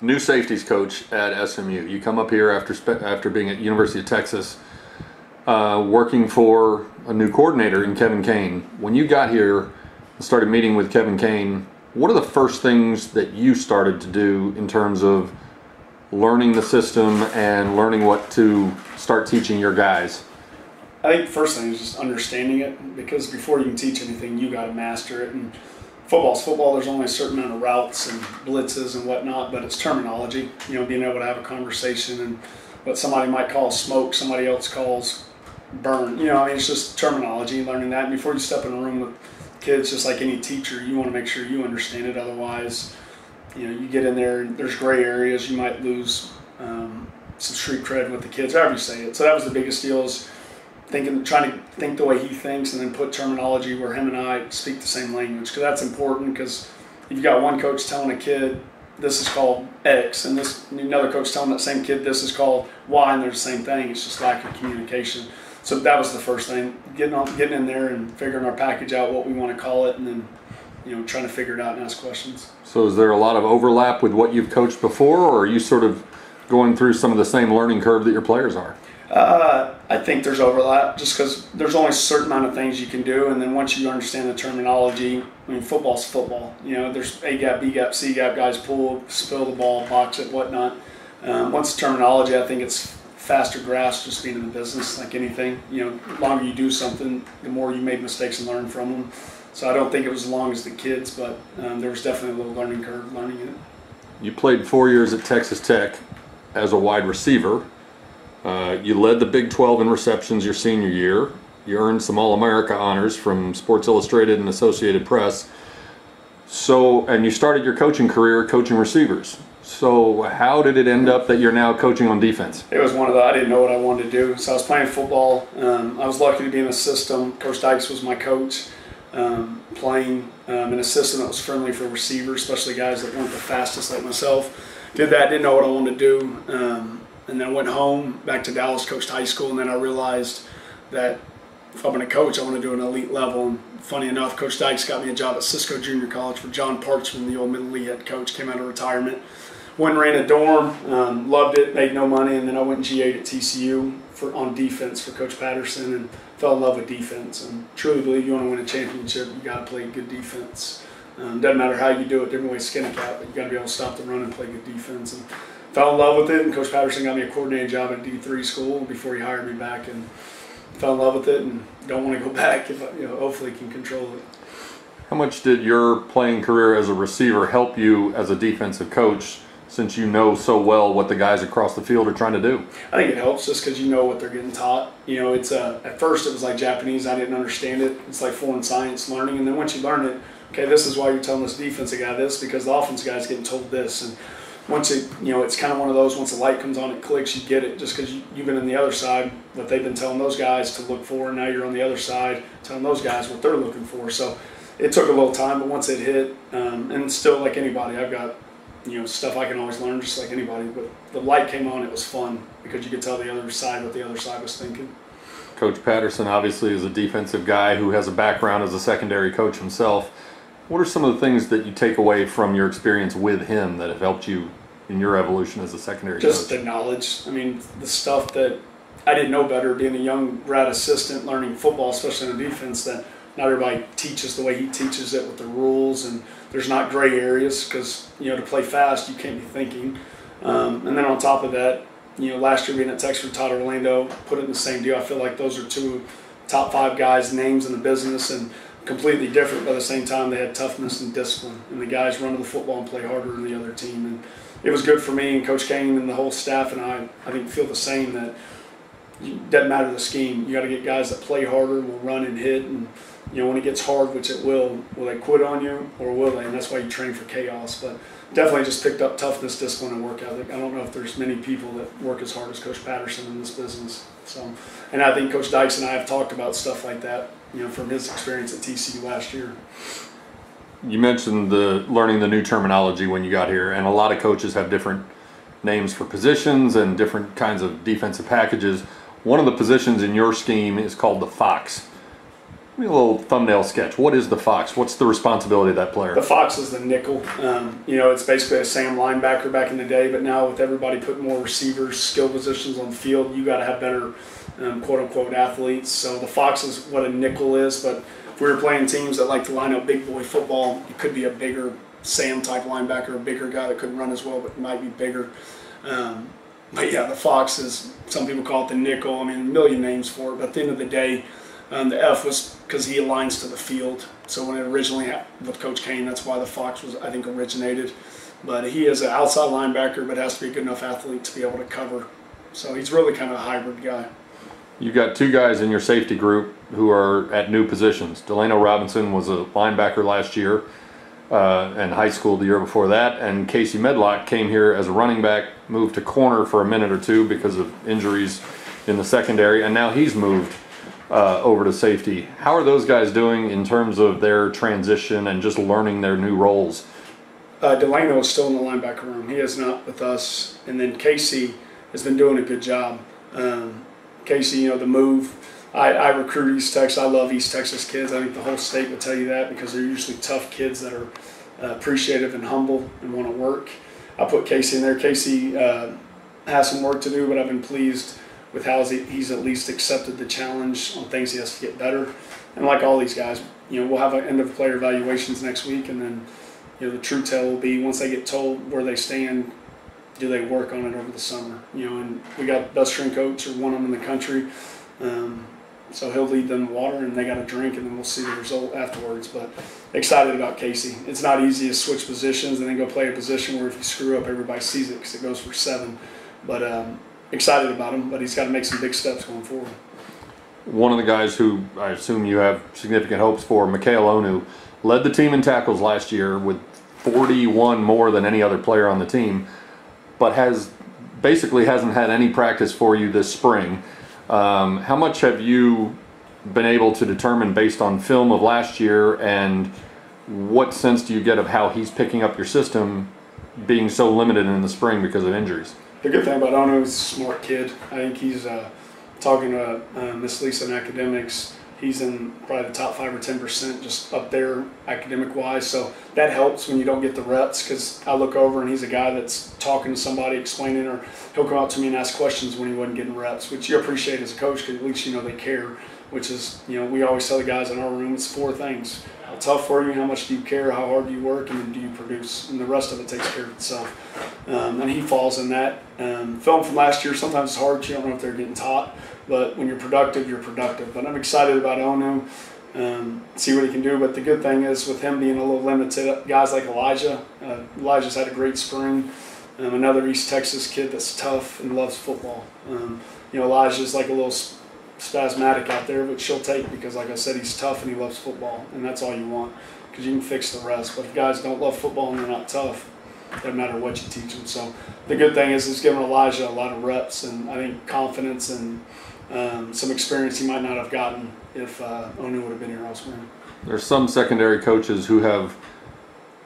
new safeties coach at SMU. You come up here after being at University of Texas, working for a new coordinator in Kevin Kane. When you got here and started meeting with Kevin Kane, what are the first things that you started to do in terms of learning the system and learning what to start teaching your guys? I think the first thing is just understanding it, because before you can teach anything, you got to master it. And football's football. There's only a certain amount of routes and blitzes and whatnot, but it's terminology. Being able to have a conversation, and what somebody might call smoke, somebody else calls burn. It's just terminology, learning that. And before you step in a room with kids, just like any teacher, you want to make sure you understand it. Otherwise, you get in there and there's gray areas. You might lose some street cred with the kids, however you say it. So that was the biggest deal, is trying to think the way he thinks, and then put terminology where him and I speak the same language, because that's important. Because if you've got one coach telling a kid this is called X, and another coach telling that same kid this is called Y, and they're the same thing, it's just lack of communication. So that was the first thing, getting in there and figuring our package out, what we want to call it, and then trying to figure it out and ask questions. So is there a lot of overlap with what you've coached before, or are you sort of going through some of the same learning curve that your players are? I think there's overlap, just because there's only a certain amount of things you can do, and then once you understand the terminology, football's football. There's A gap, B gap, C gap, guys pull, spill the ball, box it, whatnot. Once the terminology, I think it's faster grasp, just being in the business, like anything. The longer you do something, the more you make mistakes and learn from them. So I don't think it was as long as the kids, but there was definitely a little learning curve learning it. You played 4 years at Texas Tech as a wide receiver. You led the Big 12 in receptions your senior year. You earned some All-America honors from Sports Illustrated and Associated Press. And you started your coaching career coaching receivers. So how did it end up that you're now coaching on defense? It was one of the, I didn't know what I wanted to do. So I was playing football. I was lucky to be in a system. Coach Dykes was my coach. Playing in a system that was friendly for receivers, especially guys that weren't the fastest like myself. Did that, didn't know what I wanted to do. And then I went home, back to Dallas, coached high school, and then I realized that if I'm going to coach, I want to do an elite level. And funny enough, Coach Dykes got me a job at Cisco Junior College for John Parchman, the old Middle League head coach, came out of retirement. Went and ran a dorm, loved it, made no money, and then I went and GA'd at TCU on defense for Coach Patterson, and fell in love with defense. And truly believe you want to win a championship, you got to play good defense. Doesn't matter how you do it, different ways to skin a cat, but you got to be able to stop the run and play good defense. And fell in love with it, and Coach Patterson got me a coordinating job at D3 school before he hired me back, and fell in love with it and don't want to go back if hopefully can control it. How much did your playing career as a receiver help you as a defensive coach, since you know so well what the guys across the field are trying to do? I think it helps just because you know what they're getting taught. It's at first it was like Japanese, I didn't understand it. It's like foreign science learning, and then once you learn it, okay, this is why you're telling this defensive guy this, because the offense guy's getting told this. And once it's kind of one of those, once the light comes on, it clicks, you get it, just because you've been on the other side, what they've been telling those guys to look for, and now you're on the other side telling those guys what they're looking for. So it took a little time, but once it hit, and still like anybody, I've got stuff I can always learn just like anybody, but the light came on, it was fun, because you could tell the other side what the other side was thinking. Coach Patterson obviously is a defensive guy who has a background as a secondary coach himself. What are some of the things that you take away from your experience with him that have helped you in your evolution as a secondary coach? Just the knowledge. The stuff that I didn't know better, being a young grad assistant learning football, especially in defense, that not everybody teaches the way he teaches it with the rules, and there's not gray areas, because to play fast you can't be thinking. And then on top of that, last year being at Texas with Todd Orlando, put it in the same deal. I feel like those are two top 5 guys, names in the business, and completely different, but at the same time they had toughness and discipline, and the guys run to the football and play harder than the other team. And it was good for me, and Coach Kane and the whole staff and I think feel the same, that it doesn't matter the scheme, you got to get guys that play harder, will run and hit, and when it gets hard, which it will they quit on you or will they? And that's why you train for chaos. But definitely just picked up toughness, discipline, and work ethic. I don't know if there's many people that work as hard as Coach Patterson in this business. So, and I think Coach Dykes and I have talked about stuff like that, from his experience at TCU last year. You mentioned learning the new terminology when you got here, and a lot of coaches have different names for positions and different kinds of defensive packages. One of the positions in your scheme is called the Fox. Give me a little thumbnail sketch. What is the Fox? What's the responsibility of that player? The Fox is the nickel. It's basically a Sam linebacker back in the day, but now with everybody putting more receivers, skill positions on the field, you got to have better, quote-unquote, athletes. So the Fox is what a nickel is, but if we were playing teams that like to line up big boy football, it could be a bigger Sam-type linebacker, a bigger guy that couldn't run as well, but might be bigger. But yeah, the Fox is, some people call it the nickel. I mean, a million names for it, but at the end of the day, the F was because he aligns to the field. So when it originally happened with Coach Kane, that's why the Fox was, I think, originated. But he is an outside linebacker, but has to be a good enough athlete to be able to cover. So he's really kind of a hybrid guy. You got two guys in your safety group who are at new positions. Delano Robinson was a linebacker last year and high school the year before that, and Casey Medlock came here as a running back, moved to corner for a minute or two because of injuries in the secondary, and now he's moved over to safety. How are those guys doing in terms of their transition and just learning their new roles? Delano is still in the linebacker room. He is not with us. And then Casey has been doing a good job. Casey, the move. I recruit East Texas. I love East Texas kids. I think the whole state would tell you that because they're usually tough kids that are appreciative and humble and want to work. I put Casey in there. Casey has some work to do, but I've been pleased with how he's at least accepted the challenge on things he has to get better. And like all these guys, we'll have end of player evaluations next week, and then the true tell will be once they get told where they stand, do they work on it over the summer? And we got best strength coach or one of them in the country. So he'll lead them water, and they got a drink, and then we'll see the result afterwards. But excited about Casey. It's not easy to switch positions and then go play a position where if you screw up, everybody sees it because it goes for 7. But excited about him, but he's got to make some big steps going forward. One of the guys who I assume you have significant hopes for, Mikhail Onu, led the team in tackles last year with 41 more than any other player on the team, but basically hasn't had any practice for you this spring. How much have you been able to determine based on film of last year, and what sense do you get of how he's picking up your system being so limited in the spring because of injuries? The good thing about Ono is he's a smart kid. I think he's talking to Miss Lisa in academics. He's in probably the top 5 or 10% just up there academic-wise. So that helps when you don't get the reps, because I look over and he's a guy that's talking to somebody, explaining, or he'll come out to me and ask questions when he wasn't getting reps, which you appreciate as a coach because at least they care, which is, we always tell the guys in our room, it's 4 things. How tough are you, how much do you care, how hard do you work, and then do you produce? And the rest of it takes care of itself. And he falls in that. Film from last year, sometimes it's hard. You don't know if they're getting taught. But when you're productive, you're productive. But I'm excited about Onu, see what he can do. But the good thing is with him being a little limited, guys like Elijah. Elijah's had a great spring. Another East Texas kid that's tough and loves football. Elijah's like a little spasmodic out there, but she'll take because, like I said, he's tough and he loves football. And that's all you want because you can fix the rest. But if guys don't love football and they're not tough, it doesn't matter what you teach them. So the good thing is it's giving Elijah a lot of reps and I think confidence and some experience he might not have gotten if Onu would have been here elsewhere. There's some secondary coaches who have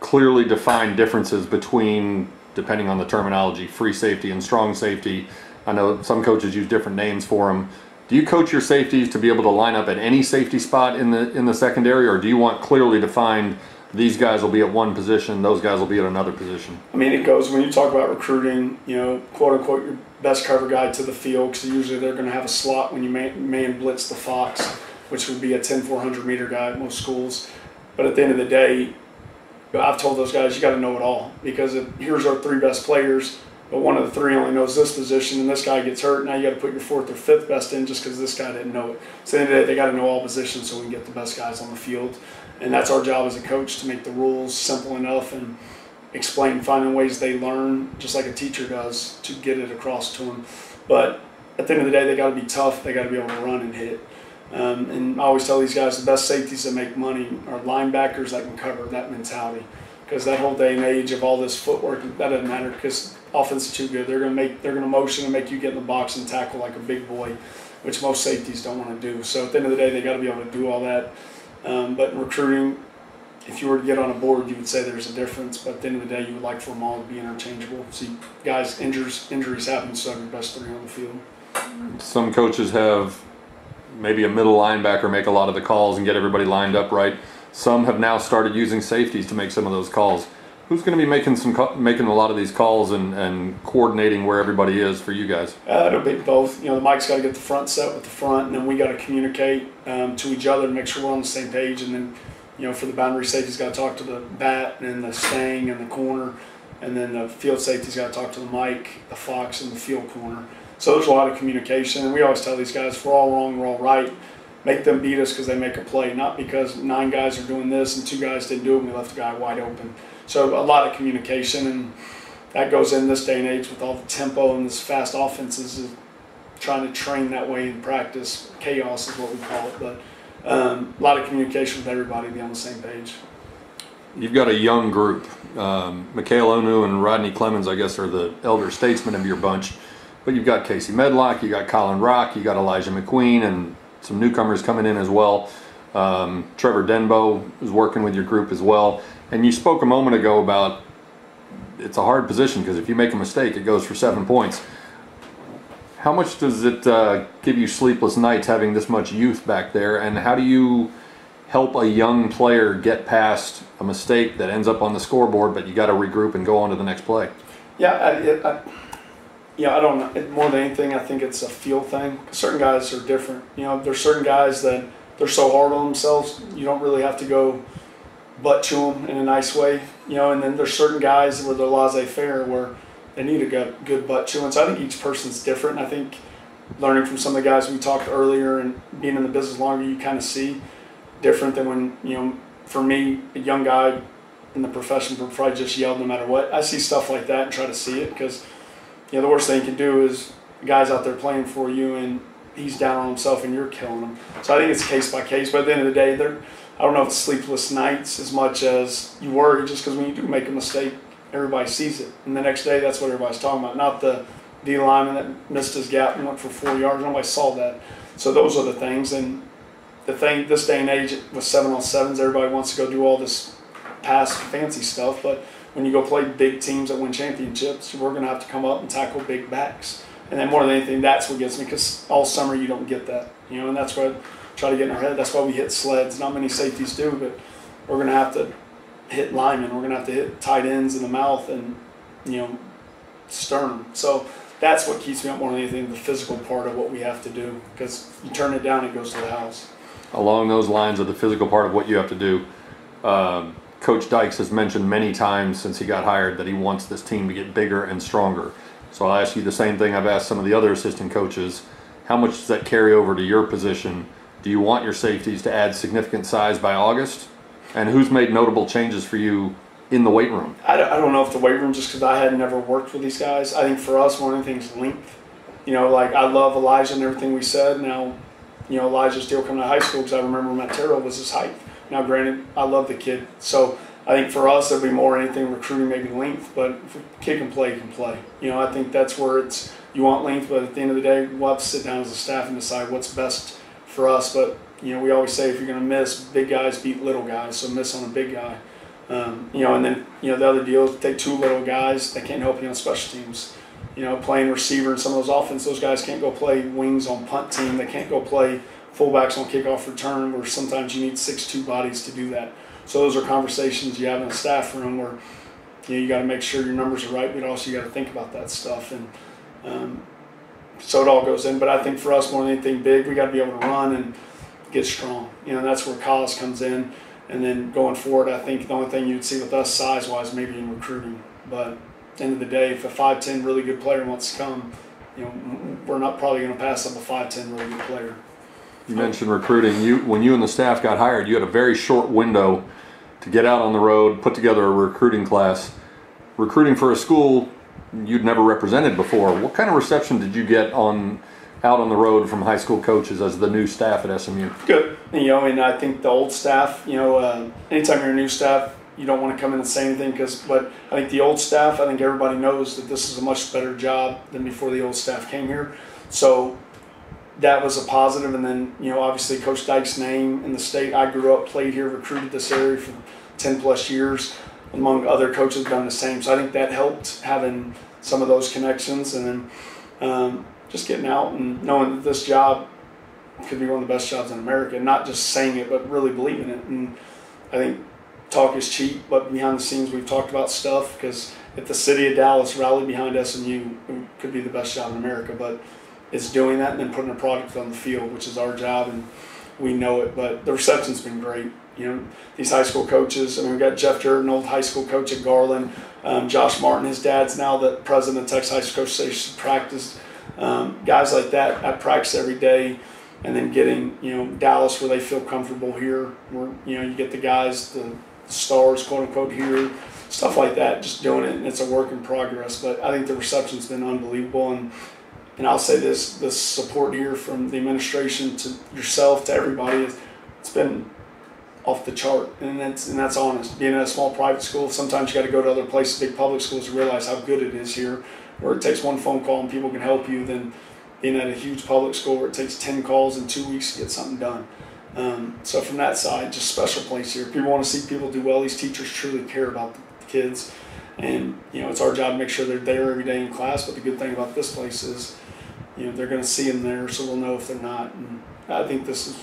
clearly defined differences between, depending on the terminology, free safety and strong safety. I know some coaches use different names for them. Do you coach your safeties to be able to line up at any safety spot in the secondary, or do you want clearly defined, these guys will be at one position, those guys will be at another position? I mean, it goes, when you talk about recruiting, quote unquote, your best cover guy to the field, because usually they're going to have a slot when you man blitz the Fox, which would be a 10-400 meter guy at most schools. But at the end of the day, I've told those guys, you got to know it all, because here's our 3 best players, but one of the 3 only knows this position, and this guy gets hurt. Now you got to put your 4th or 5th best in just because this guy didn't know it. So at the end of the day, they got to know all positions so we can get the best guys on the field. And that's our job as a coach, to make the rules simple enough and explain, finding ways they learn, just like a teacher does, to get it across to them. But at the end of the day, they got to be tough. They got to be able to run and hit. And I always tell these guys, the best safeties that make money are linebackers that can cover, that mentality. Because that whole day and age of all this footwork, that doesn't matter because offense is too good. They're gonna motion and make you get in the box and tackle like a big boy, which most safeties don't want to do. So at the end of the day, they got to be able to do all that. But in recruiting, if you were to get on a board, you would say there's a difference. But at the end of the day, you would like for them all to be interchangeable. See, guys, injuries happen, so your best 3 on the field. Some coaches have maybe a middle linebacker make a lot of the calls and get everybody lined up right. Some have now started using safeties to make some of those calls. Who's going to be making a lot of these calls and coordinating where everybody is for you guys? It'll be both. The mic's got to get the front set with the front, and then we got to communicate to each other to make sure we're on the same page. And then, for the boundary safety's got to talk to the bat and the stang and the corner, and then the field safety's got to talk to the mic, the fox, and the field corner. So there's a lot of communication, and we always tell these guys, if we're all wrong, we're all right. Make them beat us because they make a play, not because 9 guys are doing this and 2 guys didn't do it and we left a guy wide open. So a lot of communication, and that goes in this day and age with all the tempo and this fast offenses, is trying to train that way in practice. Chaos is what we call it, but a lot of communication with everybody to be on the same page. You've got a young group. Mikhail Onu and Rodney Clemens, I guess, are the elder statesmen of your bunch, but you've got Casey Medlock, you got Colin Rock, you got Elijah McQueen, and some newcomers coming in as well. Trevor Denbo is working with your group as well. And you spoke a moment ago about it's a hard position because if you make a mistake, it goes for 7 points. How much does it give you sleepless nights having this much youth back there? And how do you help a young player get past a mistake that ends up on the scoreboard, but you got to regroup and go on to the next play? Yeah, I don't know. More than anything, I think it's a feel thing. Certain guys are different. There's certain guys that they're so hard on themselves, you don't really have to go butt to them in a nice way. And then there's certain guys where they're laissez-faire, where they need a good butt to. And so I think each person's different. And I think learning from some of the guys we talked earlier and being in the business longer, you kind of see different than when, for me, a young guy in the profession would probably just yell no matter what. I see stuff like that and try to see it because the worst thing you can do is the guy's out there playing for you and he's down on himself and you're killing him. So I think it's case by case. But at the end of the day, I don't know if it's sleepless nights as much as you worry, just because when you do make a mistake, everybody sees it. And the next day, that's what everybody's talking about. Not the D lineman that missed his gap and went for 4 yards. Nobody saw that. So those are the things. And the thing, this day and age with 7-on-7s, everybody wants to go do all this past fancy stuff. But when you go play big teams that win championships, we're going to have to come up and tackle big backs. And then more than anything, that's what gets me, because all summer you don't get that. And that's what I try to get in our head. That's why we hit sleds. Not many safeties do, but we're going to have to hit linemen. We're going to have to hit tight ends in the mouth and, sternum. So that's what keeps me up more than anything, the physical part of what we have to do, because you turn it down, it goes to the house. Along those lines of the physical part of what you have to do, Coach Dykes has mentioned many times since he got hired that he wants this team to get bigger and stronger. So I'll ask you the same thing I've asked some of the other assistant coaches. How much does that carry over to your position? Do you want your safeties to add significant size by August? And who's made notable changes for you in the weight room? I don't know if the weight room, just because I had never worked with these guys. I think for us, one of the things is length. I love Elijah and everything we said. Now, Elijah's deal coming out of high school, because I remember Matt Terrell was his height. Now, granted, I love the kid. So I think for us, it'll be more anything recruiting, maybe length. But if a kid can play, he can play. I think that's where you want length. But at the end of the day, we'll have to sit down as a staff and decide what's best for us. But we always say if you're going to miss, big guys beat little guys, so miss on a big guy. And then the other deal is take 2 little guys that can't help you on special teams. Playing receiver in some of those offenses, those guys can't go play wings on punt team. They can't go play fullbacks on kickoff return, where sometimes you need 6'2" bodies to do that. So those are conversations you have in a staff room where you got to make sure your numbers are right, but also you got to think about that stuff. And so it all goes in. But I think for us, more than anything big, we got to be able to run and get strong. And that's where college comes in. And then going forward, I think the only thing you'd see with us size-wise maybe in recruiting. But at the end of the day, if a 5'10" really good player wants to come, we're not probably going to pass up a 5'10" really good player. You mentioned recruiting. When you and the staff got hired, you had a very short window to get out on the road, put together a recruiting class. Recruiting for a school you'd never represented before. What kind of reception did you get out on the road from high school coaches as the new staff at SMU? Good. And I think the old staff, anytime you're a new staff, you don't want to come in and say anything, but I think the old staff, I think everybody knows that this is a much better job than before the old staff came here. So that was a positive. And then, obviously Coach Dykes' name in the state. I grew up, played here, recruited this area for 10 plus years. Among other coaches done the same. So I think that helped, having some of those connections. And then just getting out and knowing that this job, could be one of the best jobs in America. And not just saying it, but really believing it. And I think talk is cheap, but behind the scenes we've talked about stuff, because if the city of Dallas rallied behind SMU, it could be the best job in America. But it's doing that and then putting a product on the field, which is our job, and we know it. But the reception's been great. You know, these high school coaches, I mean, we've got Jeff Durden, old high school coach at Garland. Josh Martin, his dad's now the president of Texas High School Association, practice. Guys like that, I practice every day. And then getting, you know, Dallas where they feel comfortable here, where, you know, you get the guys, the stars, quote unquote, here, stuff like that, just doing it, and it's a work in progress. But I think the reception's been unbelievable, and I'll say this, the support here from the administration to yourself to everybody, it's been off the chart, and that's honest. Being in a small private school, sometimes you got to go to other places, big public schools, to realize how good it is here, where it takes one phone call and people can help you, then being at a huge public school where it takes 10 calls in 2 weeks to get something done. So from that side, just special place here. People want to see people do well. These teachers truly care about the kids, and you know, it's our job to make sure they're there every day in class. But the good thing about this place is, you know, they're going to see them there, so we'll know if they're not. And I think this is,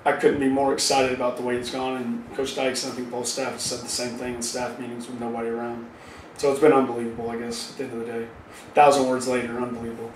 I couldn't be more excited about the way it's gone. And Coach Dykes, and I think both staff have said the same thing in staff meetings with nobody around. So it's been unbelievable, I guess, at the end of the day. 1,000 words later, unbelievable.